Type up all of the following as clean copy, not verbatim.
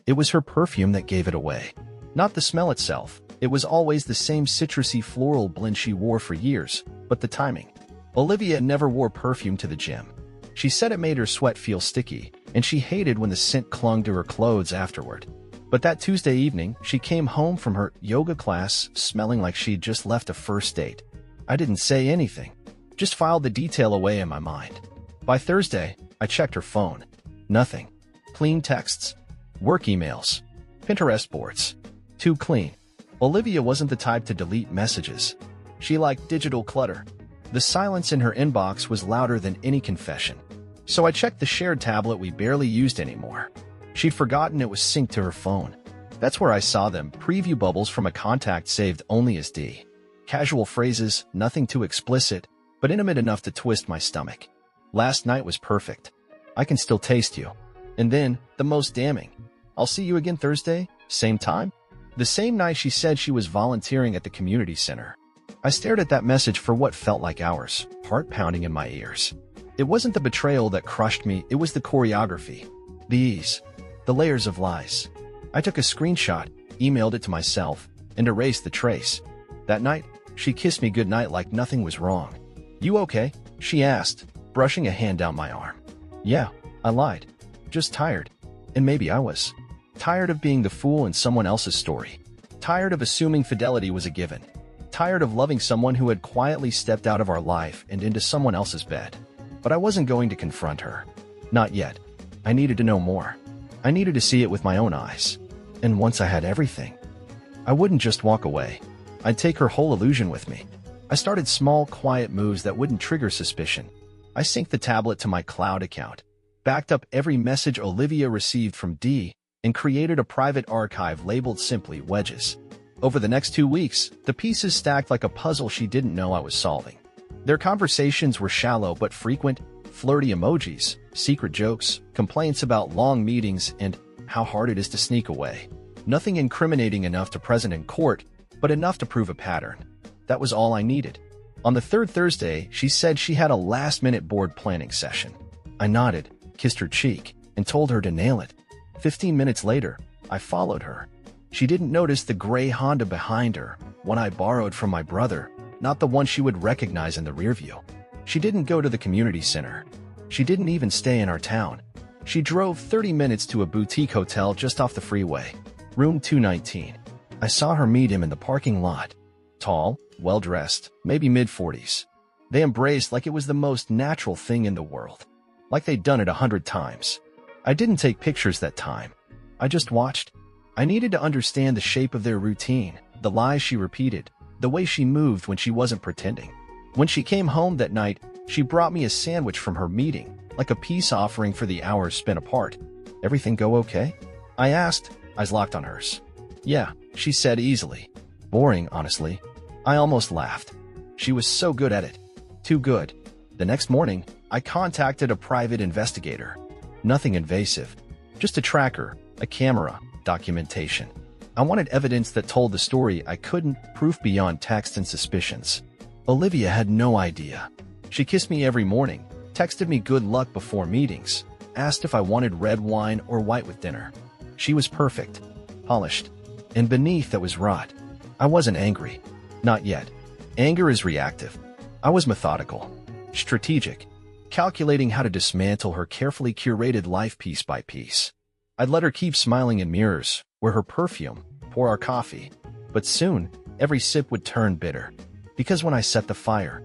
It was her perfume that gave it away. Not the smell itself. It was always the same citrusy floral blend she wore for years, but the timing. Olivia never wore perfume to the gym. She said it made her sweat feel sticky, and she hated when the scent clung to her clothes afterward. But that Tuesday evening, she came home from her yoga class smelling like she'd just left a first date. I didn't say anything, just filed the detail away in my mind. By Thursday, I checked her phone. Nothing. Clean texts. Work emails. Pinterest boards. Too clean. Olivia wasn't the type to delete messages. She liked digital clutter. The silence in her inbox was louder than any confession. So I checked the shared tablet we barely used anymore. She'd forgotten it was synced to her phone. That's where I saw them, preview bubbles from a contact saved only as D. Casual phrases, nothing too explicit, but intimate enough to twist my stomach. Last night was perfect. I can still taste you. And then, the most damning. I'll see you again Thursday, same time? The same night she said she was volunteering at the community center. I stared at that message for what felt like hours, heart pounding in my ears. It wasn't the betrayal that crushed me, it was the choreography. The ease. The layers of lies. I took a screenshot, emailed it to myself, and erased the trace. That night, she kissed me goodnight like nothing was wrong. "You okay?" she asked, brushing a hand down my arm. "Yeah," I lied. "Just tired." And maybe I was. Tired of being the fool in someone else's story. Tired of assuming fidelity was a given. Tired of loving someone who had quietly stepped out of our life and into someone else's bed. But I wasn't going to confront her. Not yet. I needed to know more. I needed to see it with my own eyes. And once I had everything, I wouldn't just walk away. I'd take her whole illusion with me. I started small, quiet moves that wouldn't trigger suspicion. I synced the tablet to my cloud account, backed up every message Olivia received from D, and created a private archive labeled simply Wedges. Over the next 2 weeks, the pieces stacked like a puzzle she didn't know I was solving. Their conversations were shallow but frequent, flirty emojis, secret jokes, complaints about long meetings, and how hard it is to sneak away. Nothing incriminating enough to present in court, but enough to prove a pattern. That was all I needed. On the third Thursday, she said she had a last-minute board planning session. I nodded, kissed her cheek, and told her to nail it. 15 minutes later, I followed her. She didn't notice the gray Honda behind her, one I borrowed from my brother, not the one she would recognize in the rearview. She didn't go to the community center. She didn't even stay in our town. She drove 30 minutes to a boutique hotel just off the freeway. Room 219. I saw her meet him in the parking lot. Tall, well-dressed, maybe mid-40s. They embraced like it was the most natural thing in the world. Like they'd done it 100 times. I didn't take pictures that time. I just watched. I needed to understand the shape of their routine, the lies she repeated, the way she moved when she wasn't pretending. When she came home that night, she brought me a sandwich from her meeting, like a peace offering for the hours spent apart. "Everything go okay?" I asked, eyes locked on hers. "Yeah," she said easily. Boring, honestly. I almost laughed. She was so good at it. Too good. The next morning, I contacted a private investigator. Nothing invasive. Just a tracker, a camera, documentation. I wanted evidence that told the story I couldn't, proof beyond text and suspicions. Olivia had no idea. She kissed me every morning, texted me good luck before meetings, asked if I wanted red wine or white with dinner. She was perfect, polished, and beneath that was rot. I wasn't angry. Not yet. Anger is reactive. I was methodical, strategic, calculating how to dismantle her carefully curated life piece by piece. I'd let her keep smiling in mirrors, wear her perfume, pour our coffee. But soon, every sip would turn bitter. Because when I set the fire,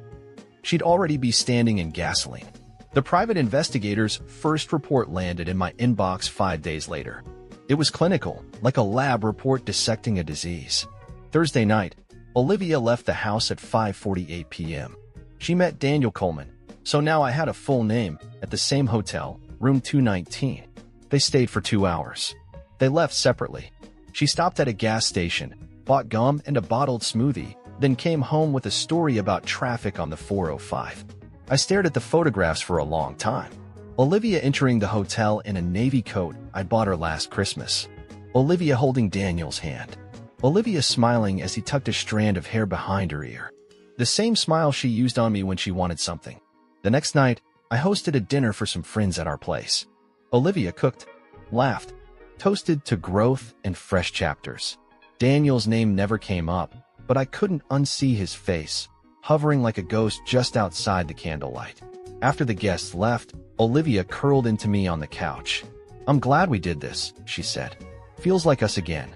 she'd already be standing in gasoline. The private investigator's first report landed in my inbox 5 days later. It was clinical, like a lab report dissecting a disease. Thursday night, Olivia left the house at 5:48 p.m. She met Daniel Coleman, so now I had a full name, at the same hotel, room 219. They stayed for 2 hours. They left separately. She stopped at a gas station, bought gum and a bottled smoothie, then came home with a story about traffic on the 405. I stared at the photographs for a long time. Olivia entering the hotel in a navy coat I'd bought her last Christmas. Olivia holding Daniel's hand. Olivia smiling as he tucked a strand of hair behind her ear. The same smile she used on me when she wanted something. The next night, I hosted a dinner for some friends at our place. Olivia cooked, laughed, Toasted to growth and fresh chapters. Daniel's name never came up, but I couldn't unsee his face, hovering like a ghost just outside the candlelight. After the guests left, Olivia curled into me on the couch. "I'm glad we did this," she said. "Feels like us again."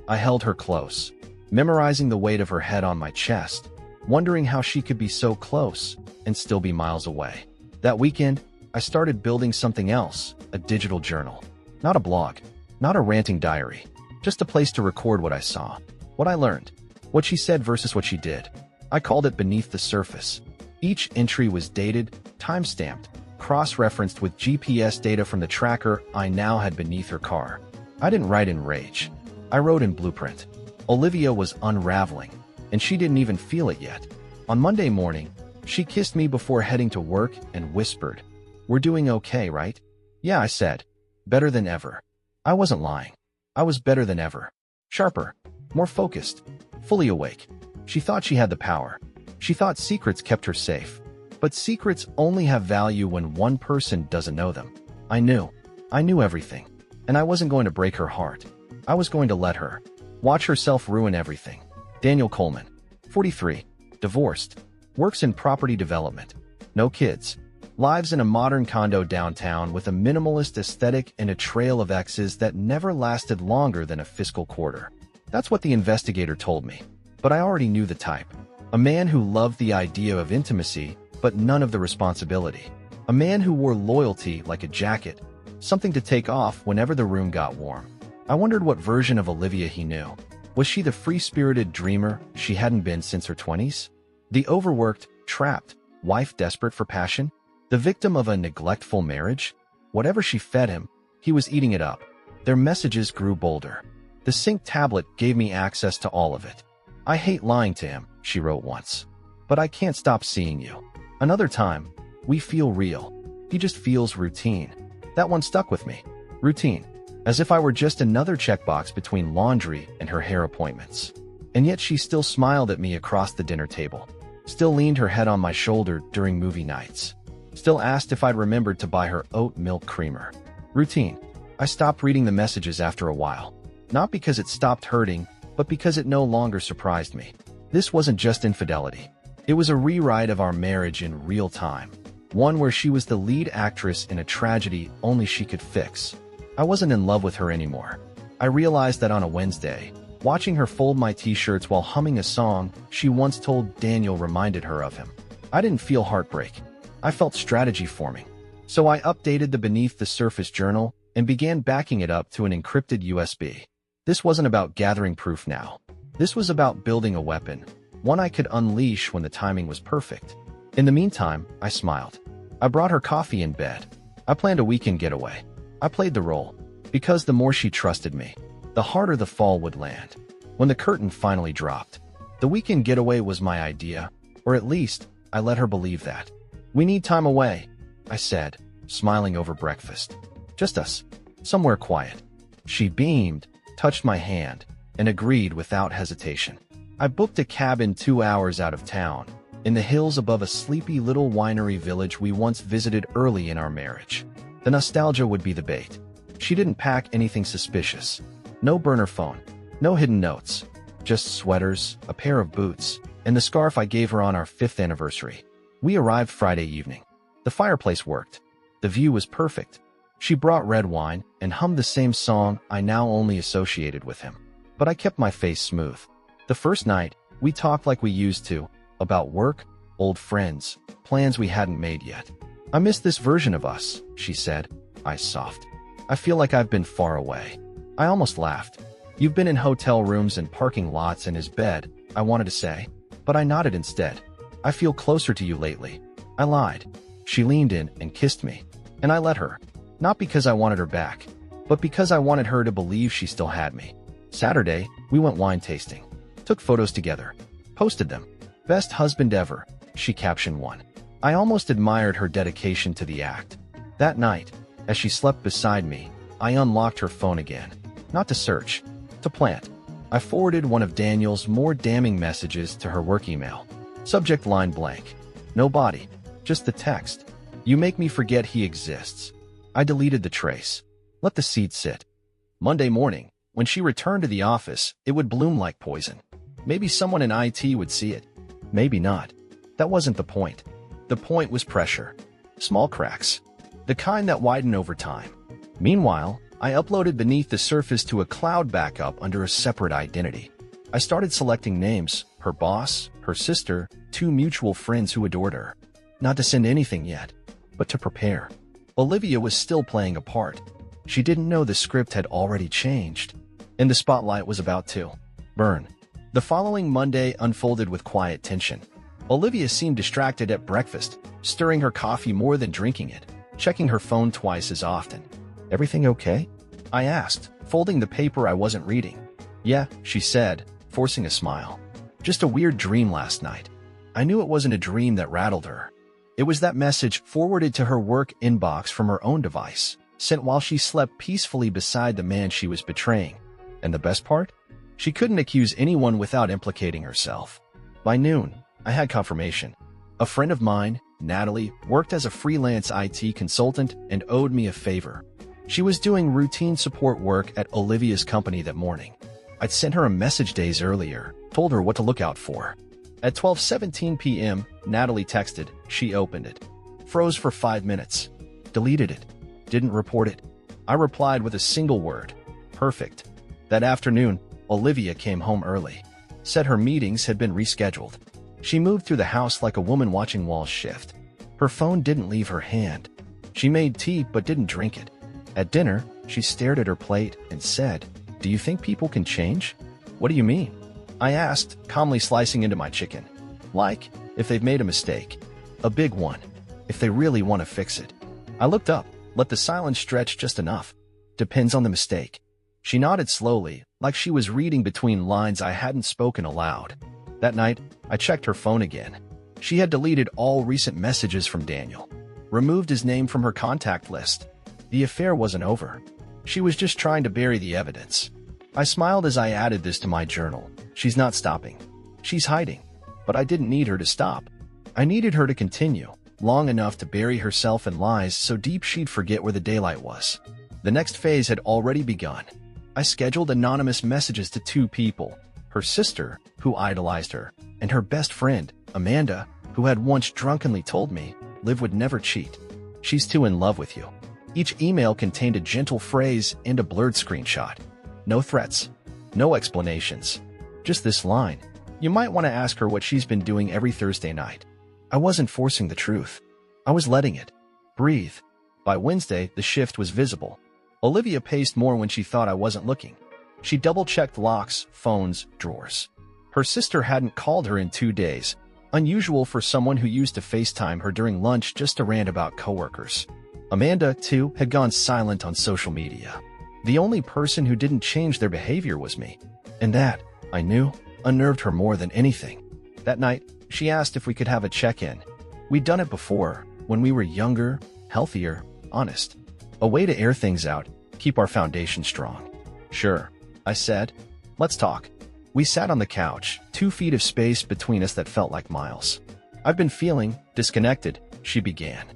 I held her close, memorizing the weight of her head on my chest, wondering how she could be so close and still be miles away. That weekend, I started building something else, a digital journal. Not a blog, not a ranting diary, just a place to record what I saw, what I learned, what she said versus what she did. I called it Beneath the Surface. Each entry was dated, time-stamped, cross-referenced with GPS data from the tracker I now had beneath her car. I didn't write in rage. I wrote in blueprint. Olivia was unraveling, and she didn't even feel it yet. On Monday morning, she kissed me before heading to work and whispered, "We're doing okay, right?" "Yeah," I said. "Better than ever." I wasn't lying. I was better than ever. Sharper, more focused, fully awake. She thought she had the power. She thought secrets kept her safe. But secrets only have value when one person doesn't know them. I knew. I knew everything. And I wasn't going to break her heart. I was going to let her watch herself ruin everything. Daniel Coleman, 43, divorced, works in property development, no kids, lives in a modern condo downtown with a minimalist aesthetic and a trail of exes that never lasted longer than a fiscal quarter. That's what the investigator told me. But I already knew the type. A man who loved the idea of intimacy, but none of the responsibility. A man who wore loyalty like a jacket, something to take off whenever the room got warm. I wondered what version of Olivia he knew. Was she the free-spirited dreamer she hadn't been since her 20s? The overworked, trapped, wife desperate for passion? The victim of a neglectful marriage? Whatever she fed him, he was eating it up. Their messages grew bolder. The sync tablet gave me access to all of it. "I hate lying to him," she wrote once. "But I can't stop seeing you." Another time, "We feel real. He just feels routine." That one stuck with me. Routine. As if I were just another checkbox between laundry and her hair appointments. And yet she still smiled at me across the dinner table. Still leaned her head on my shoulder during movie nights. Still asked if I'd remembered to buy her oat milk creamer. Routine. I stopped reading the messages after a while. Not because it stopped hurting, but because it no longer surprised me. This wasn't just infidelity. It was a rewrite of our marriage in real time. One where she was the lead actress in a tragedy only she could fix. I wasn't in love with her anymore. I realized that on a Wednesday, watching her fold my t-shirts while humming a song she once told Daniel reminded her of him. I didn't feel heartbreak. I felt strategy forming. So I updated the Beneath the Surface journal and began backing it up to an encrypted USB. This wasn't about gathering proof now. This was about building a weapon, one I could unleash when the timing was perfect. In the meantime, I smiled. I brought her coffee in bed. I planned a weekend getaway. I played the role, because the more she trusted me, the harder the fall would land. When the curtain finally dropped, the weekend getaway was my idea, or at least, I let her believe that. "We need time away," I said, smiling over breakfast. "Just us. Somewhere quiet." She beamed, touched my hand, and agreed without hesitation. I booked a cabin 2 hours out of town, in the hills above a sleepy little winery village we once visited early in our marriage. The nostalgia would be the bait. She didn't pack anything suspicious. No burner phone, no hidden notes, just sweaters, a pair of boots, and the scarf I gave her on our 5th anniversary. We arrived Friday evening. The fireplace worked. The view was perfect. She brought red wine and hummed the same song I now only associated with him. But I kept my face smooth. The first night, we talked like we used to, about work, old friends, plans we hadn't made yet. "I miss this version of us," she said, eyes soft. "I feel like I've been far away." I almost laughed. "You've been in hotel rooms and parking lots and his bed," I wanted to say, but I nodded instead. "I feel closer to you lately." I lied. She leaned in and kissed me, and I let her. Not because I wanted her back, but because I wanted her to believe she still had me. Saturday, we went wine tasting. Took photos together. Posted them. "Best husband ever," she captioned one. I almost admired her dedication to the act. That night, as she slept beside me, I unlocked her phone again. Not to search, to plant. I forwarded one of Daniel's more damning messages to her work email. Subject line blank. No body, just the text. "You make me forget he exists." I deleted the trace. Let the seed sit. Monday morning, when she returned to the office, it would bloom like poison. Maybe someone in IT would see it. Maybe not. That wasn't the point. The point was pressure. Small cracks. The kind that widen over time. Meanwhile, I uploaded beneath the surface to a cloud backup under a separate identity. I started selecting names, her boss, her sister, 2 mutual friends who adored her. Not to send anything yet, but to prepare. Olivia was still playing a part. She didn't know the script had already changed, and the spotlight was about to burn. The following Monday unfolded with quiet tension. Olivia seemed distracted at breakfast, stirring her coffee more than drinking it, checking her phone twice as often. "Everything okay?" I asked, folding the paper I wasn't reading. "Yeah," she said, forcing a smile. "Just a weird dream last night." I knew it wasn't a dream that rattled her. It was that message forwarded to her work inbox from her own device, sent while she slept peacefully beside the man she was betraying. And the best part? She couldn't accuse anyone without implicating herself. By noon, I had confirmation. A friend of mine, Natalie, worked as a freelance IT consultant and owed me a favor. She was doing routine support work at Olivia's company that morning. I'd sent her a message days earlier, told her what to look out for. At 12:17 p.m., Natalie texted. She opened it. Froze for 5 minutes. Deleted it. Didn't report it. I replied with a single word. Perfect. That afternoon, Olivia came home early. Said her meetings had been rescheduled. She moved through the house like a woman watching walls shift. Her phone didn't leave her hand. She made tea but didn't drink it. At dinner, she stared at her plate and said, "Do you think people can change?" "What do you mean?" I asked, calmly slicing into my chicken. "Like, if they've made a mistake. A big one. If they really want to fix it." I looked up, let the silence stretch just enough. "Depends on the mistake." She nodded slowly, like she was reading between lines I hadn't spoken aloud. That night, I checked her phone again. She had deleted all recent messages from Daniel, removed his name from her contact list. The affair wasn't over. She was just trying to bury the evidence. I smiled as I added this to my journal. She's not stopping. She's hiding. But I didn't need her to stop. I needed her to continue, long enough to bury herself in lies so deep she'd forget where the daylight was. The next phase had already begun. I scheduled anonymous messages to 2 people, her sister, who idolized her, and her best friend, Amanda, who had once drunkenly told me, "Liv would never cheat. She's too in love with you." Each email contained a gentle phrase and a blurred screenshot. No threats. No explanations. Just this line. "You might want to ask her what she's been doing every Thursday night." I wasn't forcing the truth. I was letting it breathe. By Wednesday, the shift was visible. Olivia paced more when she thought I wasn't looking. She double-checked locks, phones, drawers. Her sister hadn't called her in 2 days, unusual for someone who used to FaceTime her during lunch just to rant about coworkers. Amanda, too, had gone silent on social media. The only person who didn't change their behavior was me. And that, I knew, unnerved her more than anything. That night, she asked if we could have a check-in. We'd done it before, when we were younger, healthier, honest. A way to air things out, keep our foundation strong. "Sure," I said. "Let's talk." We sat on the couch, 2 feet of space between us that felt like miles. "I've been feeling disconnected," she began.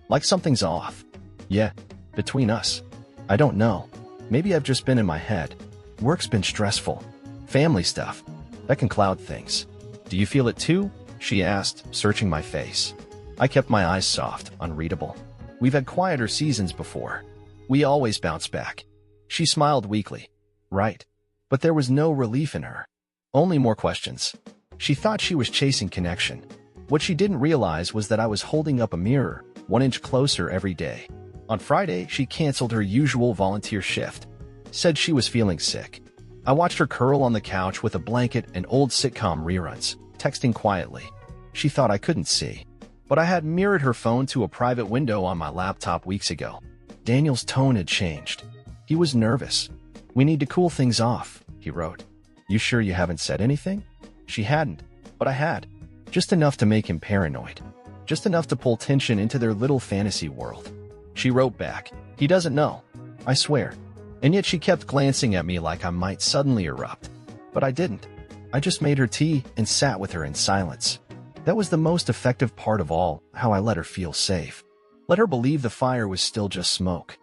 "Like something's off." "Yeah, between us. I don't know. Maybe I've just been in my head. Work's been stressful. Family stuff. That can cloud things." "Do you feel it too?" she asked, searching my face. I kept my eyes soft, unreadable. "We've had quieter seasons before. We always bounce back." She smiled weakly. "Right." But there was no relief in her. Only more questions. She thought she was chasing connection. What she didn't realize was that I was holding up a mirror, 1 inch closer every day. On Friday, she canceled her usual volunteer shift. Said she was feeling sick. I watched her curl on the couch with a blanket and old sitcom reruns, texting quietly. She thought I couldn't see. But I had mirrored her phone to a private window on my laptop weeks ago. Daniel's tone had changed. He was nervous. "We need to cool things off," he wrote. "You sure you haven't said anything?" She hadn't, but I had. Just enough to make him paranoid. Just enough to pull tension into their little fantasy world. She wrote back, "He doesn't know. I swear." And yet she kept glancing at me like I might suddenly erupt. But I didn't. I just made her tea and sat with her in silence. That was the most effective part of all, how I let her feel safe. Let her believe the fire was still just smoke.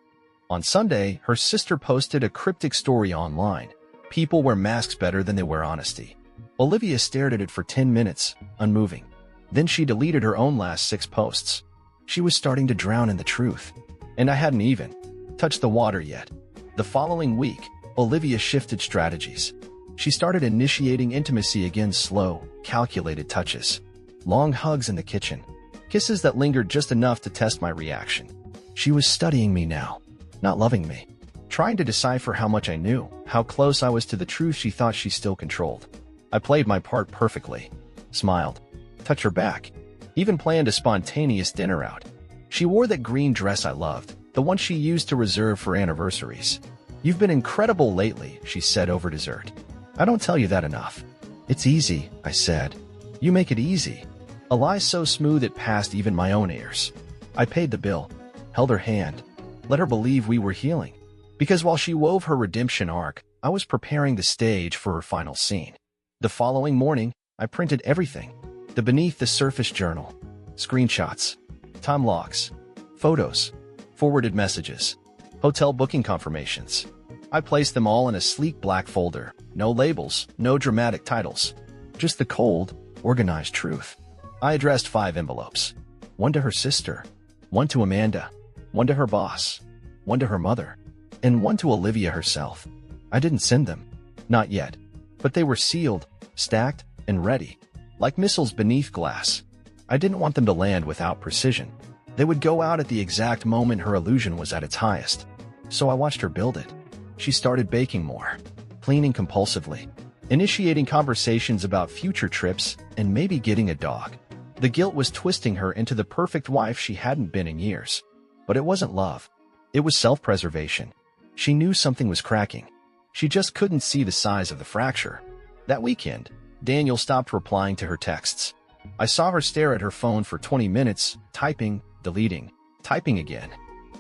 On Sunday, her sister posted a cryptic story online. People wear masks better than they wear honesty. Olivia stared at it for 10 minutes, unmoving. Then she deleted her own last 6 posts. She was starting to drown in the truth. And I hadn't even touched the water yet. The following week, Olivia shifted strategies. She started initiating intimacy again, slow, calculated touches. Long hugs in the kitchen. Kisses that lingered just enough to test my reaction. She was studying me now, not loving me. Trying to decipher how much I knew, how close I was to the truth she thought she still controlled. I played my part perfectly. Smiled. Touched her back. Even planned a spontaneous dinner out. She wore that green dress I loved, the one she used to reserve for anniversaries. "You've been incredible lately," she said over dessert. "I don't tell you that enough." "It's easy," I said. "You make it easy." A lie so smooth it passed even my own ears. I paid the bill, held her hand, let her believe we were healing. Because while she wove her redemption arc, I was preparing the stage for her final scene. The following morning, I printed everything. The beneath the surface journal, screenshots, time logs, photos, forwarded messages, hotel booking confirmations. I placed them all in a sleek black folder. No labels, no dramatic titles. Just the cold, organized truth. I addressed 5 envelopes. 1 to her sister, 1 to Amanda, 1 to her boss, 1 to her mother, and 1 to Olivia herself. I didn't send them. Not yet. But they were sealed, stacked, and ready. Like missiles beneath glass. I didn't want them to land without precision. They would go out at the exact moment her illusion was at its highest. So I watched her build it. She started baking more, cleaning compulsively, initiating conversations about future trips, and maybe getting a dog. The guilt was twisting her into the perfect wife she hadn't been in years. But it wasn't love. It was self-preservation. She knew something was cracking. She just couldn't see the size of the fracture. That weekend, Daniel stopped replying to her texts. I saw her stare at her phone for 20 minutes, typing, deleting, typing again.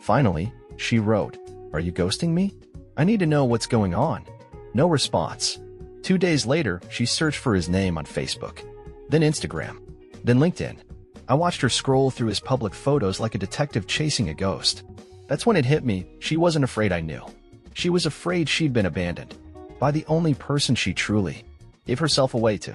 Finally, she wrote, "Are you ghosting me? I need to know what's going on." No response. 2 days later, she searched for his name on Facebook, then Instagram, then LinkedIn. I watched her scroll through his public photos like a detective chasing a ghost. That's when it hit me, she wasn't afraid I knew. She was afraid she'd been abandoned by the only person she truly gave herself away to.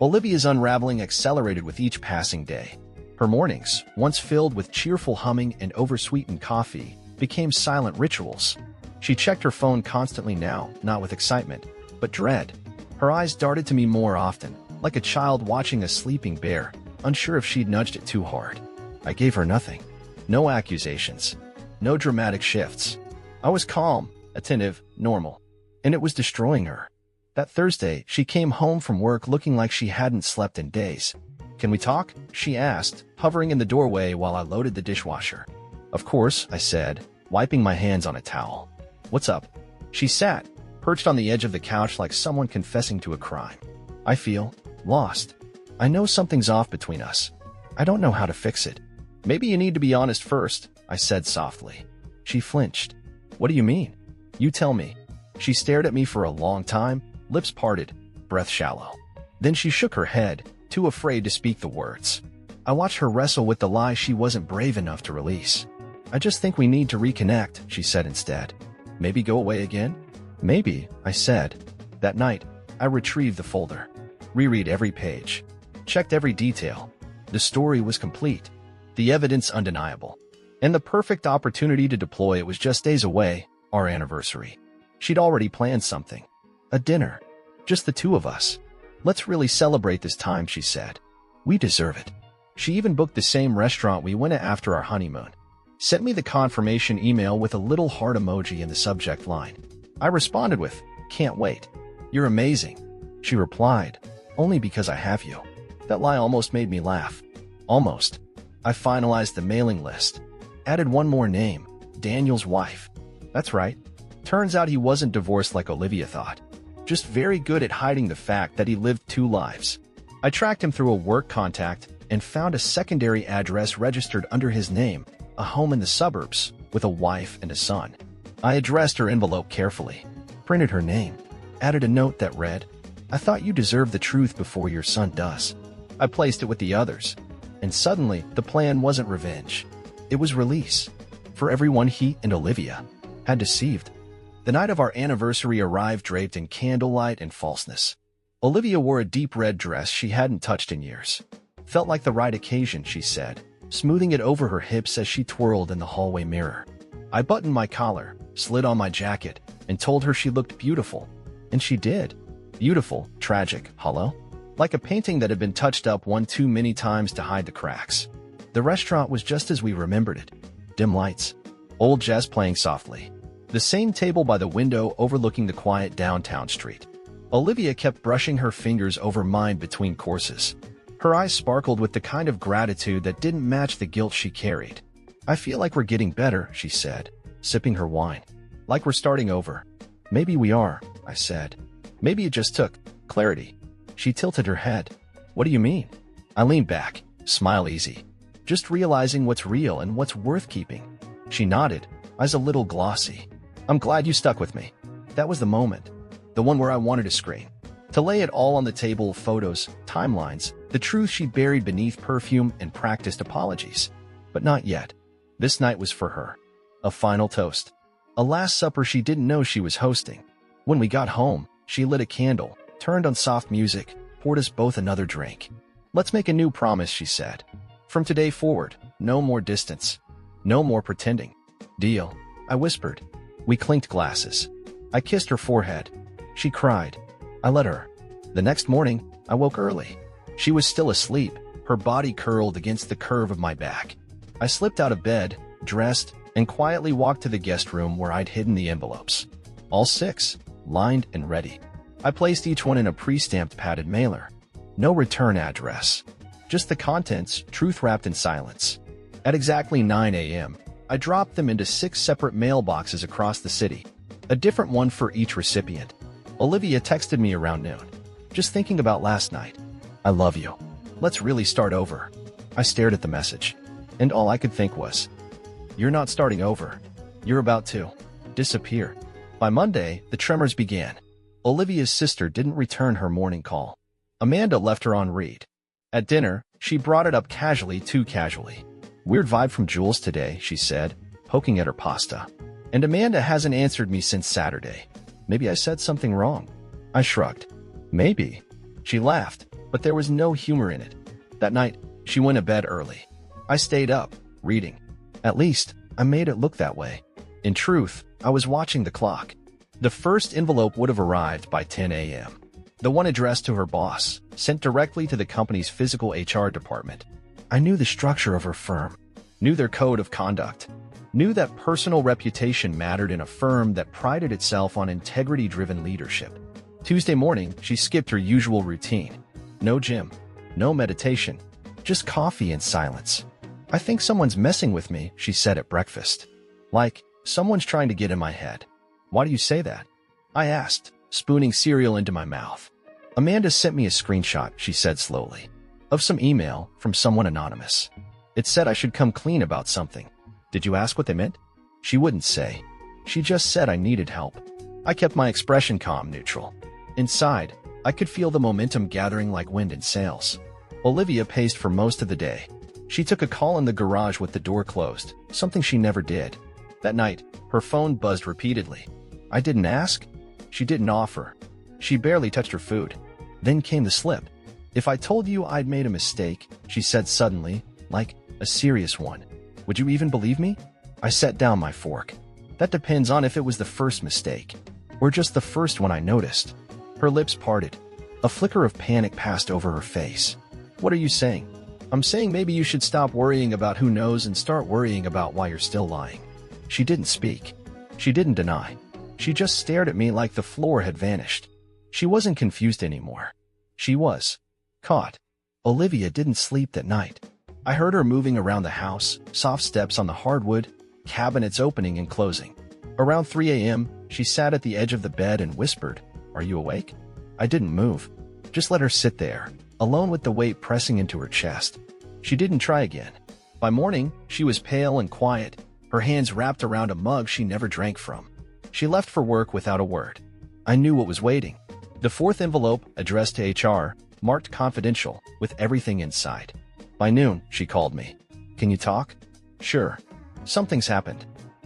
Olivia's unraveling accelerated with each passing day. Her mornings, once filled with cheerful humming and oversweetened coffee, became silent rituals. She checked her phone constantly now, not with excitement, but dread. Her eyes darted to me more often, like a child watching a sleeping bear, unsure if she'd nudged it too hard. I gave her nothing. No accusations. No dramatic shifts. I was calm, attentive, normal. And it was destroying her. That Thursday, she came home from work looking like she hadn't slept in days. "Can we talk?" she asked, hovering in the doorway while I loaded the dishwasher. "Of course," I said, wiping my hands on a towel. "What's up?" She sat, perched on the edge of the couch like someone confessing to a crime. "I feel lost. I know something's off between us. I don't know how to fix it." "Maybe you need to be honest first," I said softly. She flinched. "What do you mean?" "You tell me." She stared at me for a long time, lips parted, breath shallow. Then she shook her head, too afraid to speak the words. I watched her wrestle with the lie she wasn't brave enough to release. "I just think we need to reconnect," she said instead. "Maybe go away again?" "Maybe," I said. That night, I retrieved the folder, reread every page, checked every detail. The story was complete, the evidence undeniable, and the perfect opportunity to deploy it was just days away, our anniversary. She'd already planned something. A dinner. Just the 2 of us. "Let's really celebrate this time," she said. "We deserve it." She even booked the same restaurant we went to after our honeymoon. Sent me the confirmation email with a little heart emoji in the subject line. I responded with, "Can't wait." "You're amazing." She replied, "Only because I have you." That lie almost made me laugh. Almost. I finalized the mailing list. Added one more name, Daniel's wife. That's right. Turns out he wasn't divorced like Olivia thought. Just very good at hiding the fact that he lived 2 lives. I tracked him through a work contact and found a secondary address registered under his name, a home in the suburbs, with a wife and a son. I addressed her envelope carefully, printed her name, added a note that read, "I thought you deserved the truth before your son does." I placed it with the others, and suddenly the plan wasn't revenge. It was release. For everyone he and Olivia Had deceived. The night of our anniversary arrived draped in candlelight and falseness. Olivia wore a deep red dress she hadn't touched in years. Felt like the right occasion, she said, smoothing it over her hips as she twirled in the hallway mirror. I buttoned my collar, slid on my jacket, and told her she looked beautiful. And she did. Beautiful, tragic, hollow. Like a painting that had been touched up one too many times to hide the cracks. The restaurant was just as we remembered it. Dim lights. Old jazz playing softly. The same table by the window overlooking the quiet downtown street. Olivia kept brushing her fingers over mine between courses. Her eyes sparkled with the kind of gratitude that didn't match the guilt she carried. I feel like we're getting better, she said, sipping her wine. Like we're starting over. Maybe we are, I said. Maybe it just took clarity. She tilted her head. What do you mean? I leaned back, smile easy. Just realizing what's real and what's worth keeping. She nodded, eyes a little glossy. I'm glad you stuck with me. That was the moment. The one where I wanted to scream. To lay it all on the table, photos, timelines, the truth she buried beneath perfume and practiced apologies. But not yet. This night was for her. A final toast. A last supper she didn't know she was hosting. When we got home, she lit a candle, turned on soft music, poured us both another drink. Let's make a new promise, she said. From today forward, no more distance. No more pretending. Deal, I whispered. We clinked glasses. I kissed her forehead. She cried. I let her. The next morning, I woke early. She was still asleep, her body curled against the curve of my back. I slipped out of bed, dressed, and quietly walked to the guest room where I'd hidden the envelopes. All 6, lined and ready. I placed each one in a pre-stamped padded mailer. No return address. Just the contents, truth wrapped in silence. At exactly 9 a.m., I dropped them into 6 separate mailboxes across the city. A different one for each recipient. Olivia texted me around noon. Just thinking about last night. I love you. Let's really start over. I stared at the message. And all I could think was, you're not starting over. You're about to disappear. By Monday, the tremors began. Olivia's sister didn't return her morning call. Amanda left her on read. At dinner, she brought it up casually, too casually. Weird vibe from Jules today, she said, poking at her pasta. And Amanda hasn't answered me since Saturday. Maybe I said something wrong. I shrugged. Maybe. She laughed, but there was no humor in it. That night, she went to bed early. I stayed up, reading. At least, I made it look that way. In truth, I was watching the clock. The first envelope would have arrived by 10 a.m. The one addressed to her boss, sent directly to the company's physical HR department. I knew the structure of her firm, knew their code of conduct, knew that personal reputation mattered in a firm that prided itself on integrity-driven leadership. Tuesday morning, she skipped her usual routine. No gym, no meditation, just coffee and silence. I think someone's messing with me, she said at breakfast. Like, someone's trying to get in my head. Why do you say that? I asked, spooning cereal into my mouth. Amanda sent me a screenshot, she said slowly, of some email from someone anonymous. It said I should come clean about something. Did you ask what they meant? She wouldn't say. She just said I needed help. I kept my expression calm, neutral. Inside, I could feel the momentum gathering like wind in sails. Olivia paced for most of the day. She took a call in the garage with the door closed, something she never did. That night, her phone buzzed repeatedly. I didn't ask. She didn't offer. She barely touched her food. Then came the slip. If I told you I'd made a mistake, she said suddenly, like a serious one, would you even believe me? I set down my fork. That depends on if it was the first mistake, or just the first one I noticed. Her lips parted. A flicker of panic passed over her face. What are you saying? I'm saying maybe you should stop worrying about who knows and start worrying about why you're still lying. She didn't speak. She didn't deny. She just stared at me like the floor had vanished. She wasn't confused anymore. She was caught. Olivia didn't sleep that night. I heard her moving around the house, soft steps on the hardwood, cabinets opening and closing. Around 3 a.m., she sat at the edge of the bed and whispered, "Are you awake?" I didn't move. Just let her sit there, alone with the weight pressing into her chest. She didn't try again. By morning, she was pale and quiet, her hands wrapped around a mug she never drank from. She left for work without a word. I knew what was waiting. The fourth envelope, addressed to HR, marked confidential, with everything inside. By noon, she called me. Can you talk? Sure. Something's happened.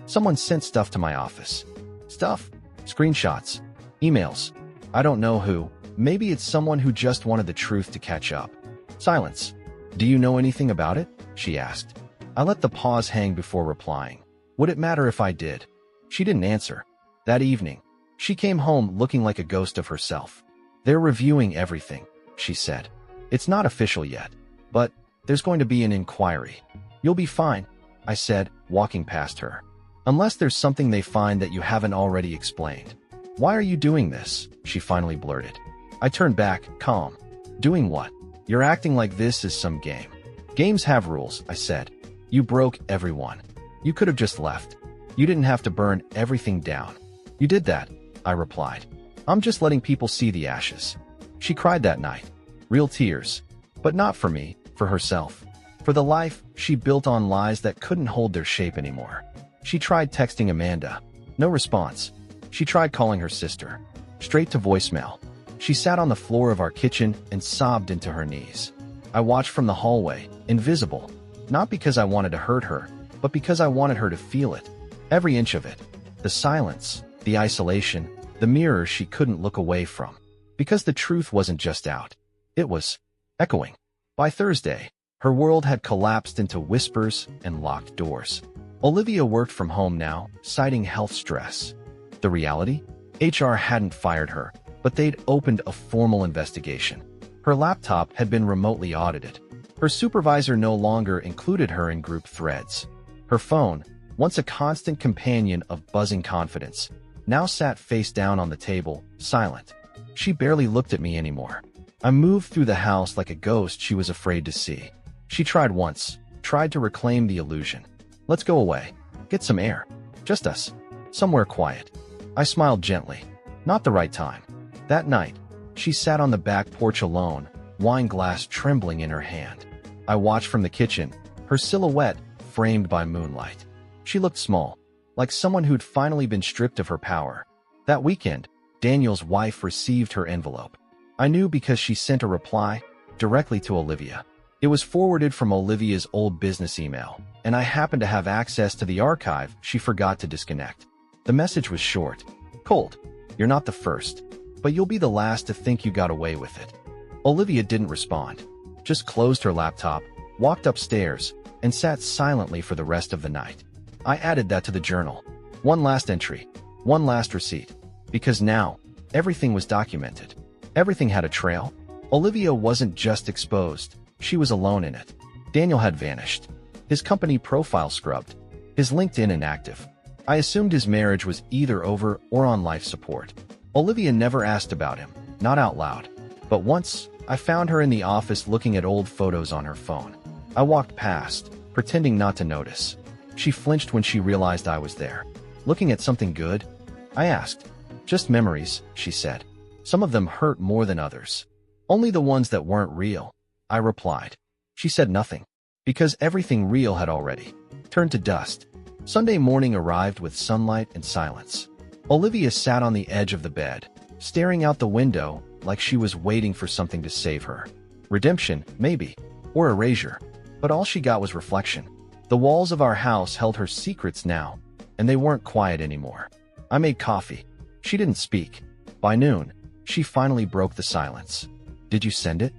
Someone sent stuff to my office. Stuff? Screenshots. Emails. I don't know who. Maybe it's someone who just wanted the truth to catch up. Silence. Do you know anything about it? She asked. I let the pause hang before replying. Would it matter if I did? She didn't answer. That evening, she came home looking like a ghost of herself. They're reviewing everything, she said. It's not official yet, but there's going to be an inquiry. You'll be fine, I said, walking past her. Unless there's something they find that you haven't already explained. Why are you doing this? She finally blurted. I turned back, calm. Doing what? You're acting like this is some game. Games have rules, I said. You broke everyone. You could have just left. You didn't have to burn everything down. You did that, I replied. I'm just letting people see the ashes. She cried that night. Real tears. But not for me, for herself. For the life she built on lies that couldn't hold their shape anymore. She tried texting Amanda. No response. She tried calling her sister. Straight to voicemail. She sat on the floor of our kitchen and sobbed into her knees. I watched from the hallway, invisible. Not because I wanted to hurt her, but because I wanted her to feel it. Every inch of it. The silence, the isolation, the mirror she couldn't look away from. Because the truth wasn't just out. It was echoing. By Thursday, her world had collapsed into whispers and locked doors. Olivia worked from home now, citing health stress. The reality? HR hadn't fired her, but they'd opened a formal investigation. Her laptop had been remotely audited. Her supervisor no longer included her in group threads. Her phone, once a constant companion of buzzing confidence, now sat face down on the table, silent. She barely looked at me anymore. I moved through the house like a ghost she was afraid to see. She tried once, tried to reclaim the illusion. Let's go away. Get some air. Just us. Somewhere quiet. I smiled gently. Not the right time. That night, she sat on the back porch alone, wine glass trembling in her hand. I watched from the kitchen, her silhouette framed by moonlight. She looked small, like someone who'd finally been stripped of her power. That weekend, Daniel's wife received her envelope. I knew because she sent a reply directly to Olivia. It was forwarded from Olivia's old business email, and I happened to have access to the archive she forgot to disconnect. The message was short. Cold. You're not the first, but you'll be the last to think you got away with it. Olivia didn't respond, just closed her laptop, walked upstairs, and sat silently for the rest of the night. I added that to the journal. One last entry, one last receipt. Because now, everything was documented. Everything had a trail. Olivia wasn't just exposed, she was alone in it. Daniel had vanished. His company profile scrubbed. His LinkedIn inactive. I assumed his marriage was either over or on life support. Olivia never asked about him, not out loud. But once, I found her in the office looking at old photos on her phone. I walked past, pretending not to notice. She flinched when she realized I was there. Looking at something good? I asked. Just memories, she said. Some of them hurt more than others. Only the ones that weren't real, I replied. She said nothing, because everything real had already turned to dust. Sunday morning arrived with sunlight and silence. Olivia sat on the edge of the bed, staring out the window like she was waiting for something to save her. Redemption, maybe, or erasure. But all she got was reflection. The walls of our house held her secrets now, and they weren't quiet anymore. I made coffee. She didn't speak. By noon, she finally broke the silence. Did you send it?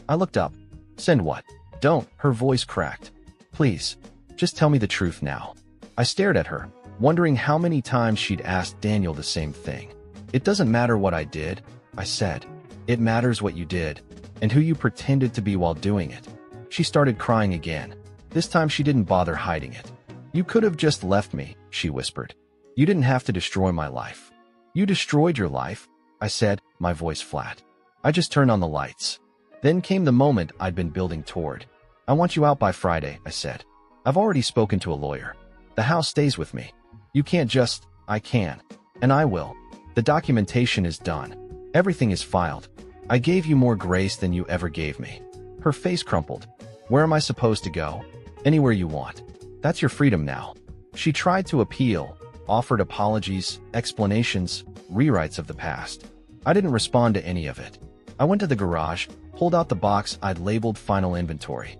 I looked up. Send what? Don't. Her voice cracked. Please, just tell me the truth now. I stared at her, wondering how many times she'd asked Daniel the same thing. It doesn't matter what I did, I said. It matters what you did, and who you pretended to be while doing it. She started crying again. This time she didn't bother hiding it. You could have just left me, she whispered. You didn't have to destroy my life. You destroyed your life, I said, my voice flat. I just turned on the lights. Then came the moment I'd been building toward. I want you out by Friday, I said. I've already spoken to a lawyer. The house stays with me. You can't just, I can. And I will. The documentation is done. Everything is filed. I gave you more grace than you ever gave me. Her face crumpled. Where am I supposed to go? Anywhere you want. That's your freedom now. She tried to appeal, offered apologies, explanations, rewrites of the past. I didn't respond to any of it. I went to the garage, pulled out the box I'd labeled Final Inventory.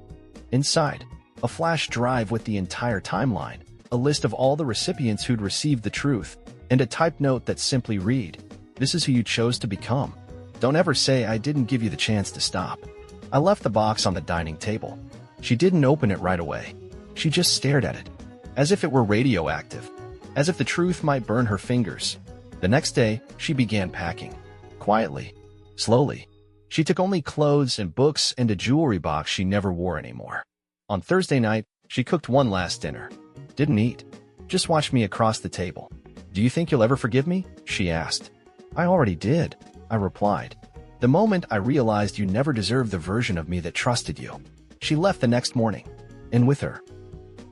Inside, a flash drive with the entire timeline. a list of all the recipients who'd received the truth, and a typed note that simply read, "This is who you chose to become. Don't ever say I didn't give you the chance to stop." I left the box on the dining table. She didn't open it right away. She just stared at it, as if it were radioactive, as if the truth might burn her fingers. The next day, she began packing. Quietly, slowly. She took only clothes and books and a jewelry box she never wore anymore. On Thursday night, she cooked one last dinner. Didn't eat. Just watched me across the table. "Do you think you'll ever forgive me?" she asked. "I already did," I replied. "The moment I realized you never deserved the version of me that trusted you." She left the next morning, and with her,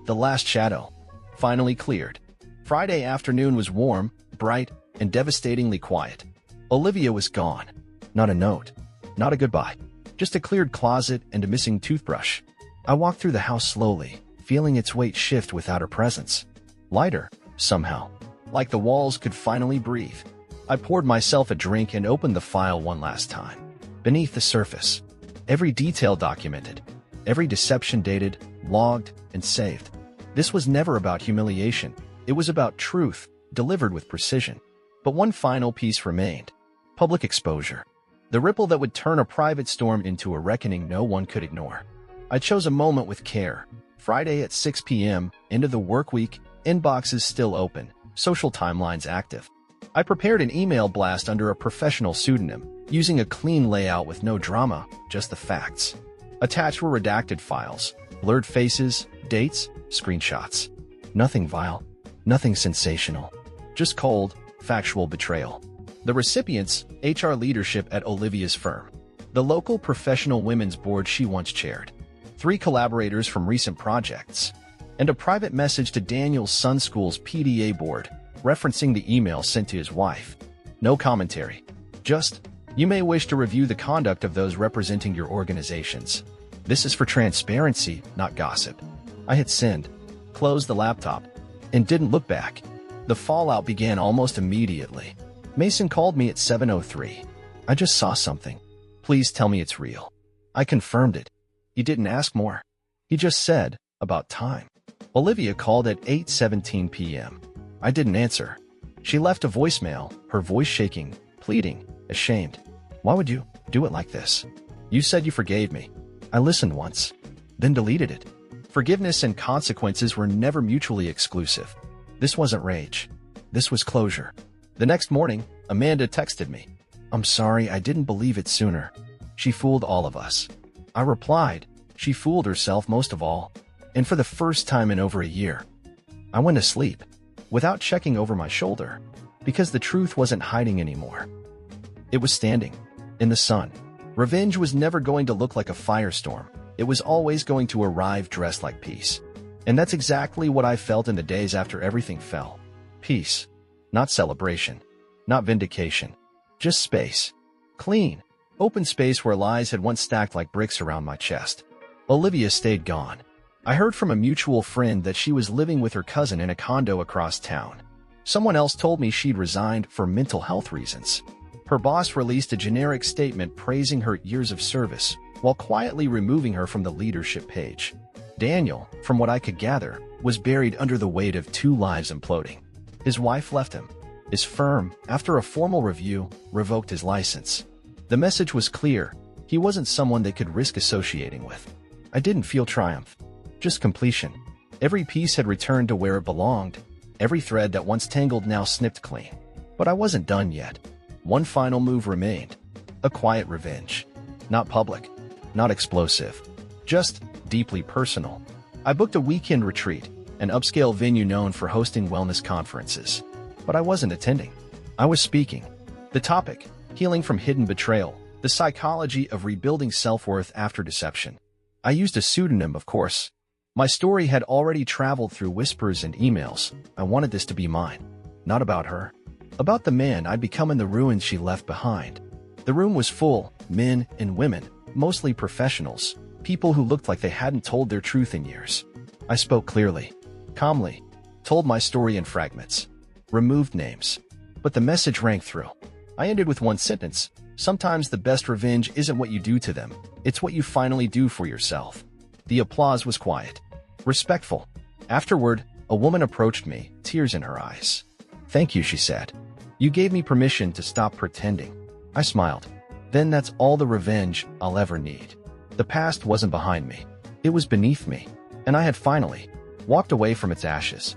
the last shadow finally cleared. Friday afternoon was warm, bright, and devastatingly quiet. Olivia was gone. Not a note. Not a goodbye. Just a cleared closet and a missing toothbrush. I walked through the house slowly, feeling its weight shift without her presence. Lighter, somehow. Like the walls could finally breathe. I poured myself a drink and opened the file one last time. Beneath the surface, every detail documented, every deception dated, logged, and saved. This was never about humiliation. It was about truth, delivered with precision. But one final piece remained. Public exposure. The ripple that would turn a private storm into a reckoning no one could ignore. I chose a moment with care. Friday at 6 p.m., end of the work week, inboxes still open, social timelines active. I prepared an email blast under a professional pseudonym, using a clean layout with no drama, just the facts. Attached were redacted files, blurred faces, dates, screenshots. Nothing vile, nothing sensational. Just cold, factual betrayal. The recipients, HR leadership at Olivia's firm. The local professional women's board she once chaired. 3 collaborators from recent projects. And a private message to Daniel's son's school's PDA board, referencing the email sent to his wife. No commentary. Just, you may wish to review the conduct of those representing your organizations. This is for transparency, not gossip. I hit send, closed the laptop, and didn't look back. The fallout began almost immediately. Mason called me at 7:03. "I just saw something. Please tell me it's real." I confirmed it. He didn't ask more. He just said, "About time." Olivia called at 8:17 p.m. I didn't answer. She left a voicemail, her voice shaking, pleading, ashamed. "Why would you do it like this? You said you forgave me." I listened once, then deleted it. Forgiveness and consequences were never mutually exclusive. This wasn't rage. This was closure. The next morning, Amanda texted me. "I'm sorry I didn't believe it sooner. She fooled all of us." I replied, "She fooled herself most of all, and for the first time in over a year." I went to sleep, without checking over my shoulder, because the truth wasn't hiding anymore. It was standing, in the sun. Revenge was never going to look like a firestorm. It was always going to arrive dressed like peace. And that's exactly what I felt in the days after everything fell. Peace. Not celebration. Not vindication. Just space. Clean, open space where lies had once stacked like bricks around my chest. Olivia stayed gone. I heard from a mutual friend that she was living with her cousin in a condo across town. Someone else told me she'd resigned for mental health reasons. Her boss released a generic statement praising her years of service, while quietly removing her from the leadership page. Daniel, from what I could gather, was buried under the weight of 2 lives imploding. His wife left him. His firm, after a formal review, revoked his license. The message was clear. He wasn't someone they could risk associating with. I didn't feel triumph, just completion. Every piece had returned to where it belonged. Every thread that once tangled now snipped clean. But I wasn't done yet. One final move remained. A quiet revenge. Not public. Not explosive. Just deeply personal. I booked a weekend retreat, an upscale venue known for hosting wellness conferences. But I wasn't attending. I was speaking. The topic, healing from hidden betrayal, the psychology of rebuilding self-worth after deception. I used a pseudonym, of course. My story had already traveled through whispers and emails. I wanted this to be mine. Not about her. About the man I'd become in the ruins she left behind. The room was full, men and women, mostly professionals, people who looked like they hadn't told their truth in years. I spoke clearly, calmly, told my story in fragments, removed names. But the message rang through. I ended with one sentence. Sometimes the best revenge isn't what you do to them, it's what you finally do for yourself. The applause was quiet, respectful. Afterward, A woman approached me, tears in her eyes. "Thank you," she said. "You gave me permission to stop pretending." I smiled. Then that's all the revenge I'll ever need. The past wasn't behind me. It was beneath me, and I had finally walked away from its ashes.